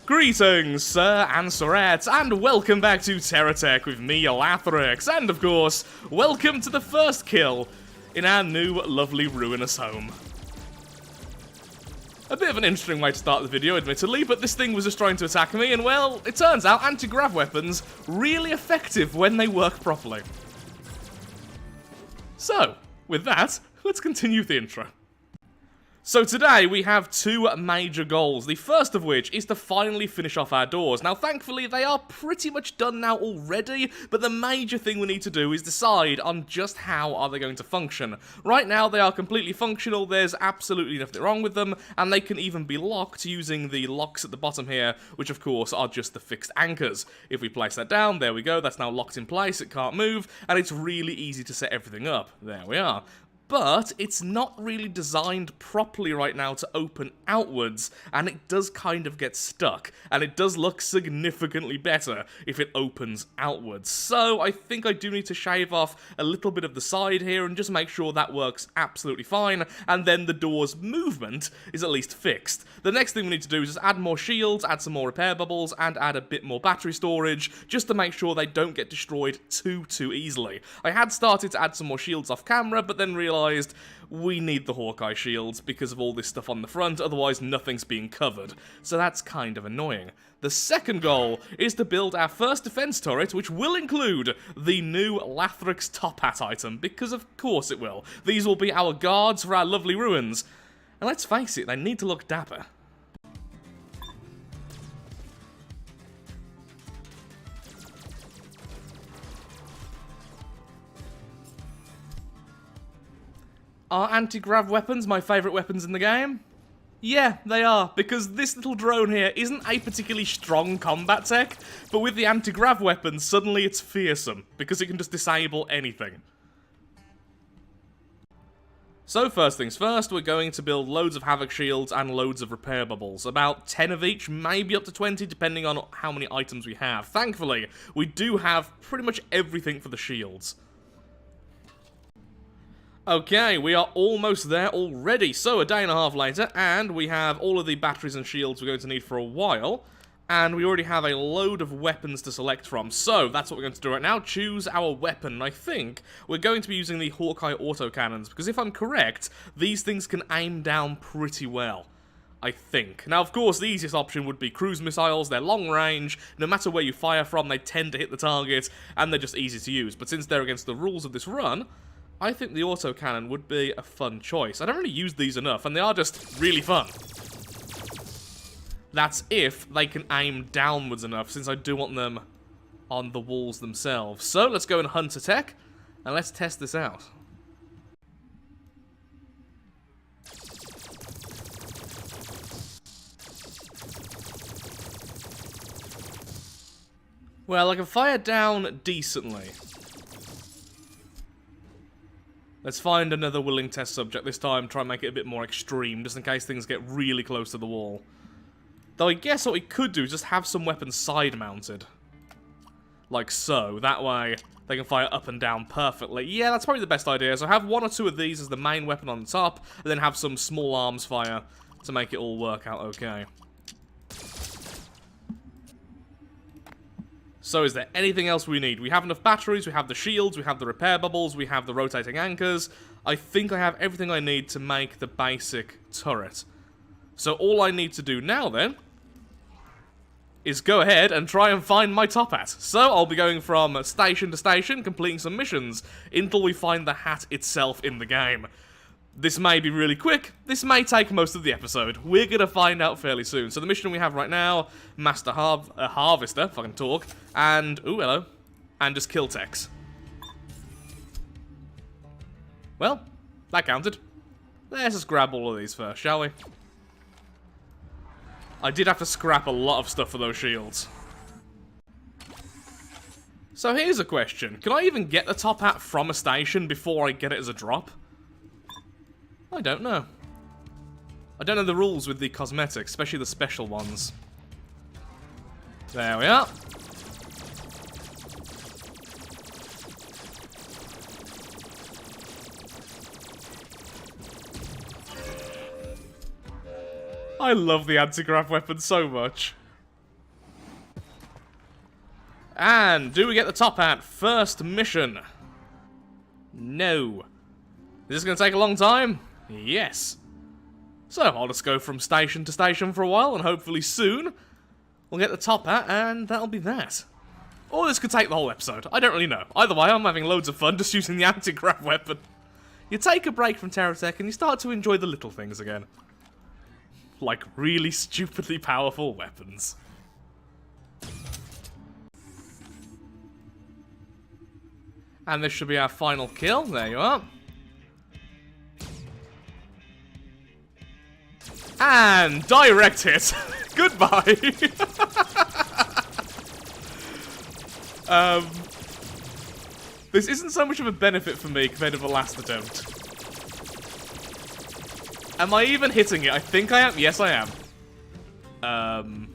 Greetings, sir and sirettes, and welcome back to Terratech with me, Lathrix, and of course, welcome to the first kill in our new, lovely, ruinous home. A bit of an interesting way to start the video, admittedly, but this thing was just trying to attack me, and well, it turns out anti-grav weapons really effective when they work properly. So, with that, let's continue the intro. So today we have two major goals, the first of which is to finally finish off our doors. Now thankfully they are pretty much done now already, but the major thing we need to do is decide on just how are they going to function. Right now they are completely functional, there's absolutely nothing wrong with them, and they can even be locked using the locks at the bottom here, which of course are just the fixed anchors. If we place that down, there we go, that's now locked in place, it can't move, and it's really easy to set everything up. There we are. But it's not really designed properly right now to open outwards, and it does kind of get stuck, and it does look significantly better if it opens outwards. So I think I do need to shave off a little bit of the side here and just make sure that works absolutely fine, and then the door's movement is at least fixed. The next thing we need to do is just add more shields, add some more repair bubbles, and add a bit more battery storage, just to make sure they don't get destroyed too easily. I had started to add some more shields off camera, but then realized we need the Hawkeye shields because of all this stuff on the front, otherwise nothing's being covered. So that's kind of annoying. The second goal is to build our first defense turret, which will include the new Lathrix top hat item, because of course it will. These will be our guards for our lovely ruins. And let's face it, they need to look dapper. Are anti-grav weapons my favourite weapons in the game? Yeah, they are, because this little drone here isn't a particularly strong combat tech, but with the anti-grav weapons, suddenly it's fearsome, because it can just disable anything. So first things first, we're going to build loads of Havoc shields and loads of repair bubbles. About 10 of each, maybe up to 20, depending on how many items we have. Thankfully, we do have pretty much everything for the shields. Okay, we are almost there already, so a day and a half later, and we have all of the batteries and shields we're going to need for a while, and we already have a load of weapons to select from, so that's what we're going to do right now, choose our weapon. I think we're going to be using the Hawkeye autocannons, because if I'm correct, these things can aim down pretty well. I think. Now, of course, the easiest option would be cruise missiles. They're long range, no matter where you fire from, they tend to hit the target, and they're just easy to use, but since they're against the rules of this run, I think the autocannon would be a fun choice. I don't really use these enough, and they are just really fun. That's if they can aim downwards enough, since I do want them on the walls themselves. So, let's go in Huntin, and let's test this out. Well, I can fire down decently. Let's find another willing test subject this time, try and make it a bit more extreme, just in case things get really close to the wall. Though I guess what we could do is just have some weapons side-mounted. Like so, that way they can fire up and down perfectly. Yeah, that's probably the best idea, so have one or two of these as the main weapon on the top, and then have some small arms fire to make it all work out okay. So is there anything else we need? We have enough batteries, we have the shields, we have the repair bubbles, we have the rotating anchors. I think I have everything I need to make the basic turret. So all I need to do now then is go ahead and try and find my top hat. So I'll be going from station to station, completing some missions, until we find the hat itself in the game. This may be really quick, this may take most of the episode. We're gonna find out fairly soon. So the mission we have right now, Master Harvester, if I can talk, and, ooh, hello, and just kill techs. Well, that counted. Let's just grab all of these first, shall we? I did have to scrap a lot of stuff for those shields. So here's a question. Can I even get the top hat from a station before I get it as a drop? I don't know. I don't know the rules with the cosmetics, especially the special ones. There we are. I love the anti-grav weapon so much. And do we get the top hat? First mission. No. Is this going to take a long time? Yes. So I'll just go from station to station for a while, and hopefully soon we'll get the top hat, and that'll be that. Or this could take the whole episode. I don't really know. Either way, I'm having loads of fun just using the anti-grav weapon. You take a break from Terratech and you start to enjoy the little things again. Like really stupidly powerful weapons. And this should be our final kill. There you are. And direct hit. Goodbye. This isn't so much of a benefit for me compared to the last attempt. Am I even hitting it? I think I am. Yes, I am.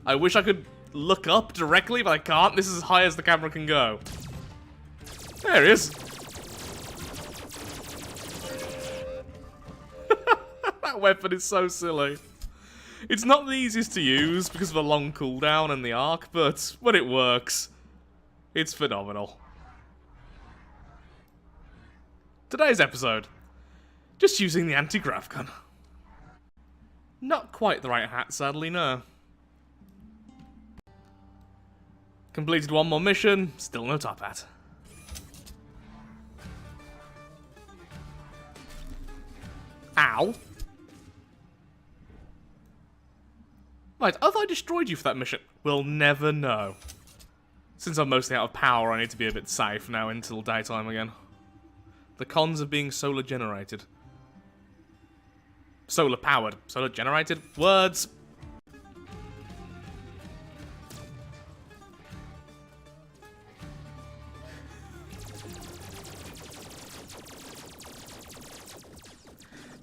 I wish I could look up directly, but I can't. This is as high as the camera can go. There it is. That weapon is so silly. It's not the easiest to use because of the long cooldown and the arc, but when it works, it's phenomenal. Today's episode, just using the anti-grav gun. Not quite the right hat, sadly, no. Completed one more mission, still no top hat. Ow. Right, have I destroyed you for that mission? We'll never know. Since I'm mostly out of power, I need to be a bit safe now until daytime again. The cons of being solar generated. Solar powered. Solar generated? Words.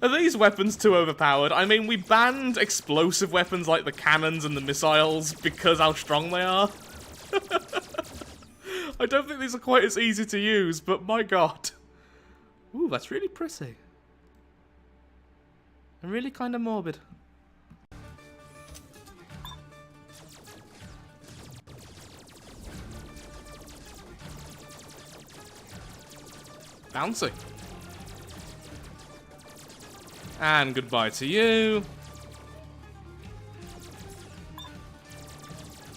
Are these weapons too overpowered? I mean, we banned explosive weapons like the cannons and the missiles because how strong they are. I don't think these are quite as easy to use, but my god. Ooh, that's really pretty. And really kind of morbid. Bouncy. And goodbye to you.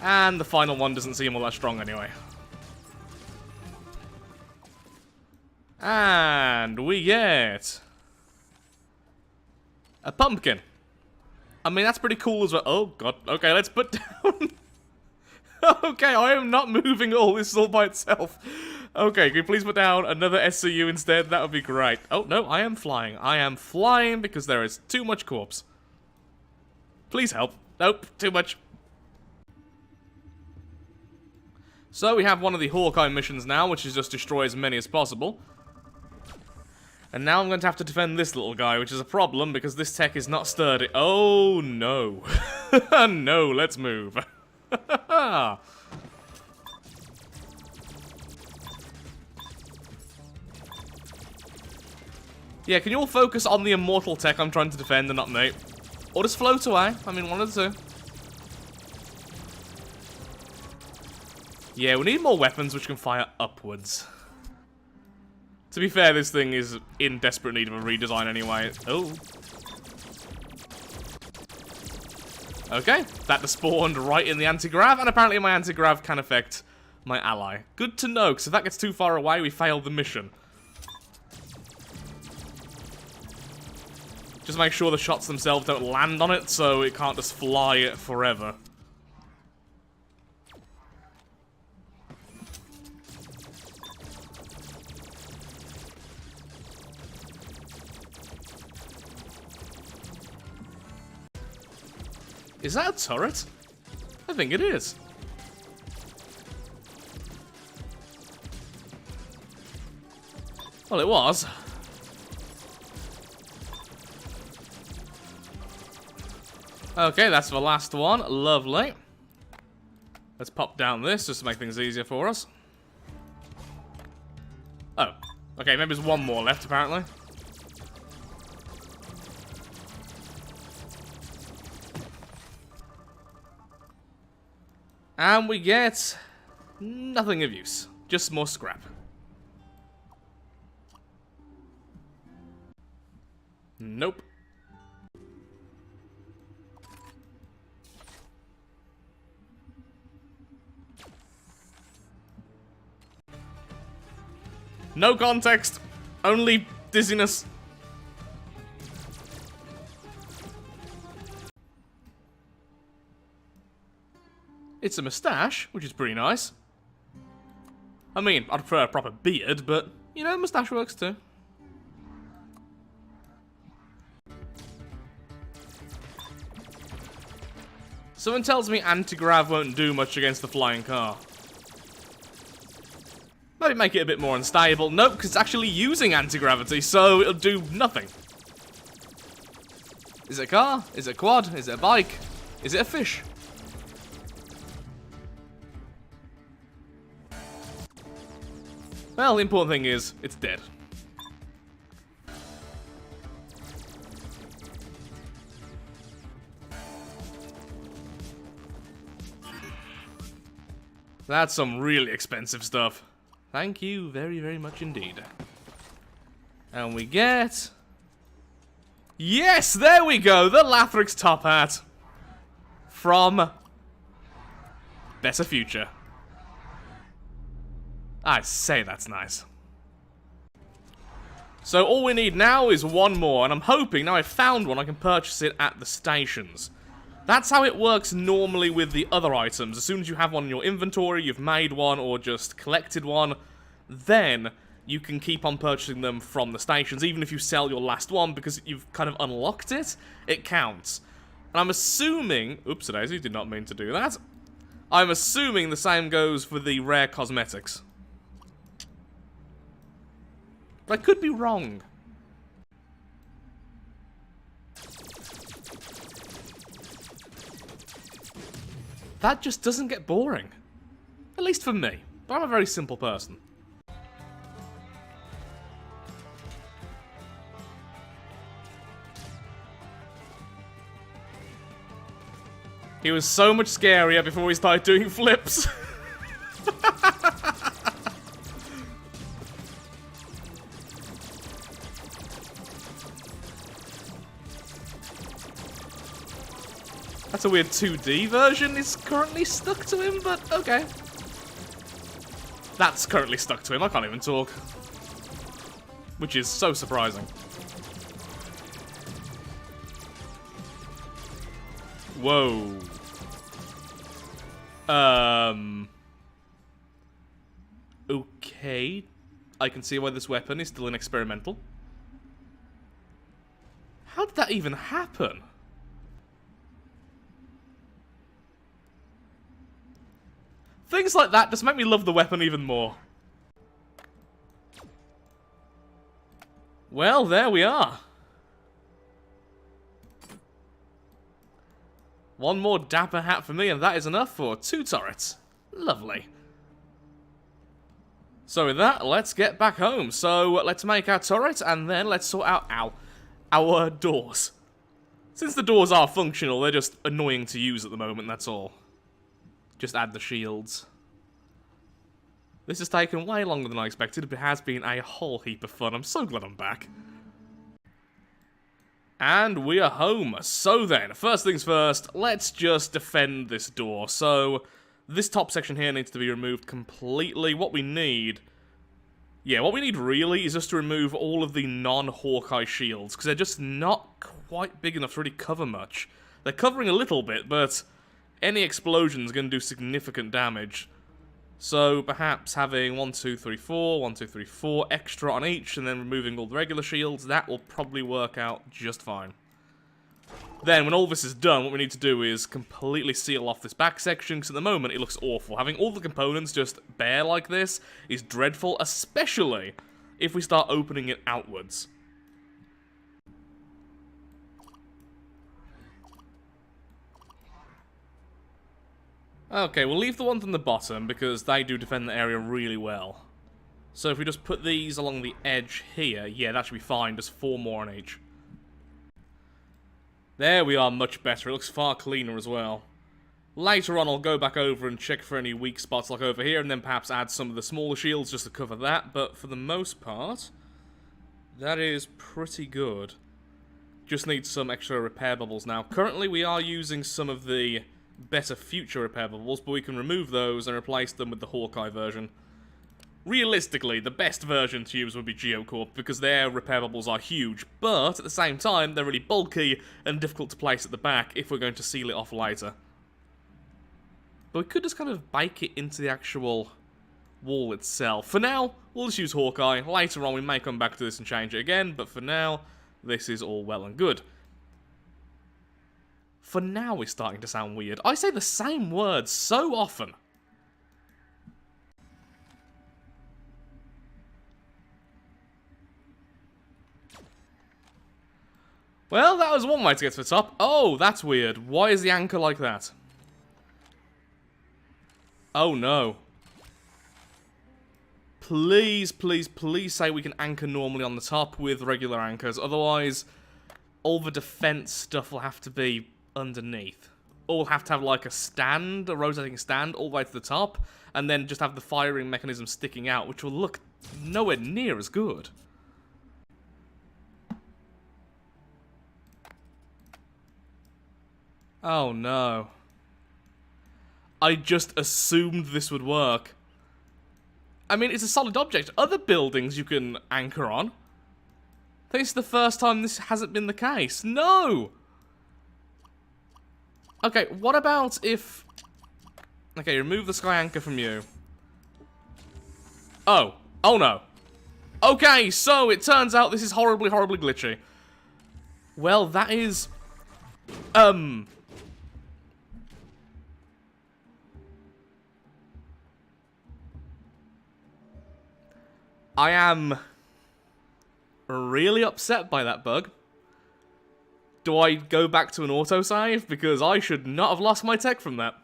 And the final one doesn't seem all that strong anyway. And we get a pumpkin. I mean, that's pretty cool as well. Oh, God. Okay, let's put down... Okay, I am not moving at all. This is all by itself. Okay, can you please put down another SCU instead? That would be great. Oh, no, I am flying. I am flying because there is too much corpse. Please help. Nope, too much. So we have one of the Hawkeye missions now, which is just destroy as many as possible. And now I'm going to have to defend this little guy, which is a problem because this tech is not sturdy. Oh, no. No, let's move. Yeah, can you all focus on the immortal tech I'm trying to defend and not me? Or just float away. I mean, one of the two. Yeah, we need more weapons which can fire upwards. To be fair, this thing is in desperate need of a redesign anyway. Oh. Okay, that despawned right in the anti-grav, and apparently my anti-grav can affect my ally. Good to know, because if that gets too far away, we failed the mission. Just make sure the shots themselves don't land on it, so it can't just fly forever. Is that a turret? I think it is. Well, it was. Okay, that's the last one. Lovely. Let's pop down this just to make things easier for us. Oh. Okay, maybe there's one more left, apparently. And we get nothing of use. Just more scrap. Nope. No context. Only dizziness. It's a moustache, which is pretty nice. I mean, I'd prefer a proper beard, but, you know, moustache works too. Someone tells me anti-grav won't do much against the flying car. Maybe make it a bit more unstable. Nope, because it's actually using anti-gravity, so it'll do nothing. Is it a car? Is it a quad? Is it a bike? Is it a fish? Well, the important thing is, it's dead. That's some really expensive stuff. Thank you very, very much indeed. And we get... Yes, there we go! The Lathrix top hat. From... Better Future. I say that's nice. So all we need now is one more, and I'm hoping, now I've found one, I can purchase it at the stations. That's how it works normally with the other items. As soon as you have one in your inventory, you've made one or just collected one, then you can keep on purchasing them from the stations, even if you sell your last one, because you've kind of unlocked it, it counts. And I'm assuming... Oops-a-daisy, did not mean to do that. I'm assuming the same goes for the rare cosmetics. But I could be wrong. That just doesn't get boring. At least for me. But I'm a very simple person. He was so much scarier before we started doing flips. That's a weird 2D version is currently stuck to him, but okay. That's currently stuck to him, I can't even talk. Which is so surprising. Whoa. Okay. I can see why this weapon is still an experimental. How did that even happen? Things like that just make me love the weapon even more. Well, there we are. One more dapper hat for me, and that is enough for 2 turrets. Lovely. So with that, let's get back home. So let's make our turret, and then let's sort out our doors. Since the doors are functional, they're just annoying to use at the moment, that's all. Just add the shields. This has taken way longer than I expected, but it has been a whole heap of fun. I'm so glad I'm back. And we are home. So then, first things first, let's just defend this door. So, this top section here needs to be removed completely. What we need... Yeah, what we need really is just to remove all of the non-Hawkeye shields, because they're just not quite big enough to really cover much. They're covering a little bit, but any explosion is going to do significant damage. So perhaps having 1, 2, 3, 4, 1, 2, 3, 4 extra on each, and then removing all the regular shields, that will probably work out just fine. Then, when all this is done, what we need to do is completely seal off this back section, because at the moment it looks awful. Having all the components just bare like this is dreadful, especially if we start opening it outwards. Okay, we'll leave the ones on the bottom, because they do defend the area really well. So if we just put these along the edge here, yeah, that should be fine, just 4 more on each. There we are, much better. It looks far cleaner as well. Later on, I'll go back over and check for any weak spots like over here, and then perhaps add some of the smaller shields just to cover that. But for the most part, that is pretty good. Just need some extra repair bubbles now. Currently, we are using some of the better future repair bubbles, but we can remove those and replace them with the Hawkeye version. Realistically, the best version to use would be Geocorp, because their repair bubbles are huge, but at the same time, they're really bulky and difficult to place at the back if we're going to seal it off later. But we could just kind of bake it into the actual wall itself. For now, we'll just use Hawkeye. Later on, we may come back to this and change it again, but for now, this is all well and good. For now is starting to sound weird. I say the same words so often. Well, that was one way to get to the top. Oh, that's weird. Why is the anchor like that? Oh, no. Please, please, please say we can anchor normally on the top with regular anchors. Otherwise, all the defense stuff will have to be underneath. Or we'll have to have like a stand, a rotating stand, all the way to the top. And then just have the firing mechanism sticking out, which will look nowhere near as good. Oh, no. I just assumed this would work. I mean, it's a solid object. Other buildings you can anchor on. This is the first time this hasn't been the case. No! Okay, what about if... Okay, remove the sky anchor from you. Oh. Oh, no. Okay, so it turns out this is horribly, horribly glitchy. Well, that is... I am really upset by that bug. Do I go back to an autosave? Because I should not have lost my tech from that.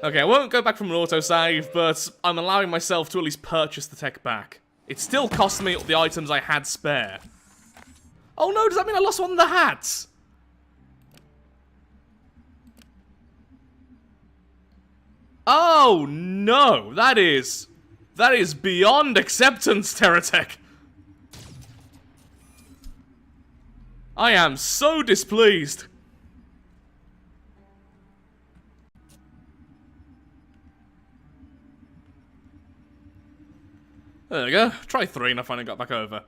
Okay, I won't go back from an autosave, but I'm allowing myself to at least purchase the tech back. It still cost me the items I had spare. Oh no, does that mean I lost one of the hats? Oh no, that is beyond acceptance, Terratech. I am so displeased. There we go. Try 3 and I finally got back over.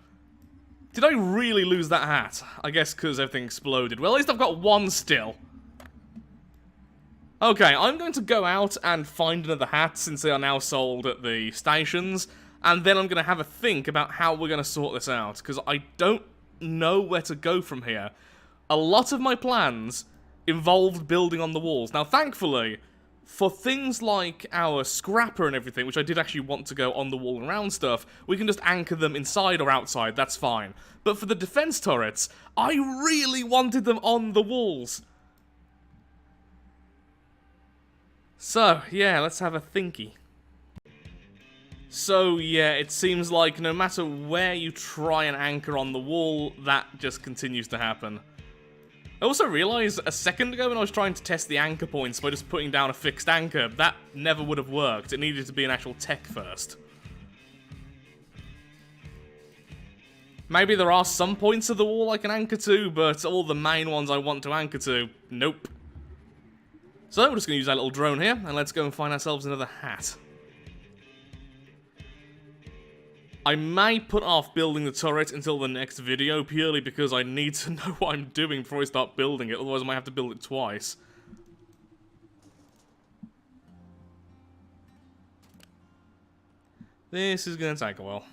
Did I really lose that hat? I guess because everything exploded. Well, at least I've got one still. Okay, I'm going to go out and find another hat since they are now sold at the stations. And then I'm going to have a think about how we're going to sort this out. Because I don't know where to go from here. A lot of my plans involved building on the walls. Now, thankfully, for things like our scrapper and everything, which I did actually want to go on the wall and around stuff, we can just anchor them inside or outside, that's fine. But for the defense turrets, I really wanted them on the walls. So, yeah, let's have a thinky. So, yeah, it seems like no matter where you try and anchor on the wall, that just continues to happen. I also realised a second ago when I was trying to test the anchor points by just putting down a fixed anchor, that never would have worked. It needed to be an actual tech first. Maybe there are some points of the wall I can anchor to, but all the main ones I want to anchor to, nope. So, we're just going to use our little drone here, and let's go and find ourselves another hat. I may put off building the turret until the next video, purely because I need to know what I'm doing before I start building it, otherwise I might have to build it twice. This is going to take a while.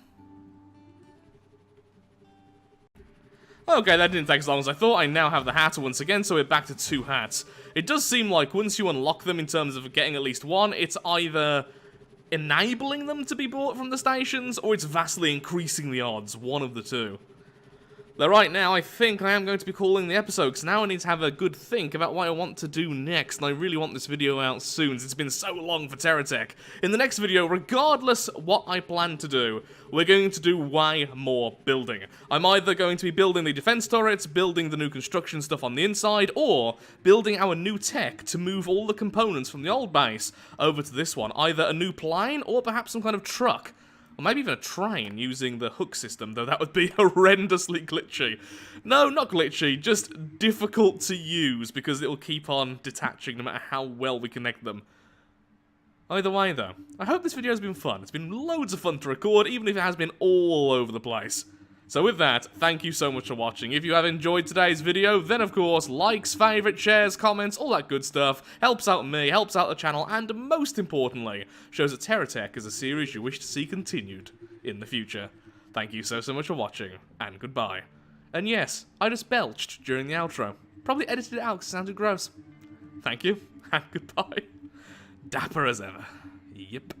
Okay, that didn't take as long as I thought. I now have the hat once again, so we're back to 2 hats. It does seem like once you unlock them in terms of getting at least one, it's either enabling them to be bought from the stations, or it's vastly increasing the odds, one of the two. Though right now, I think I am going to be calling the episode, because now I need to have a good think about what I want to do next, and I really want this video out soon, since it's been so long for Terratech. In the next video, regardless what I plan to do, we're going to do way more building. I'm either going to be building the defense turrets, building the new construction stuff on the inside, or building our new tech to move all the components from the old base over to this one. Either a new plane, or perhaps some kind of truck. Or maybe even a train using the hook system, though that would be horrendously glitchy. No, not glitchy, just difficult to use because it'll keep on detaching no matter how well we connect them. Either way, though, I hope this video has been fun. It's been loads of fun to record, even if it has been all over the place. So with that, thank you so much for watching. If you have enjoyed today's video, then of course, likes, favourites, shares, comments, all that good stuff, helps out me, helps out the channel, and most importantly, shows that Terratech is a series you wish to see continued in the future. Thank you so much for watching, and goodbye. And yes, I just belched during the outro. Probably edited it out because it sounded gross. Thank you, and goodbye. Dapper as ever. Yep.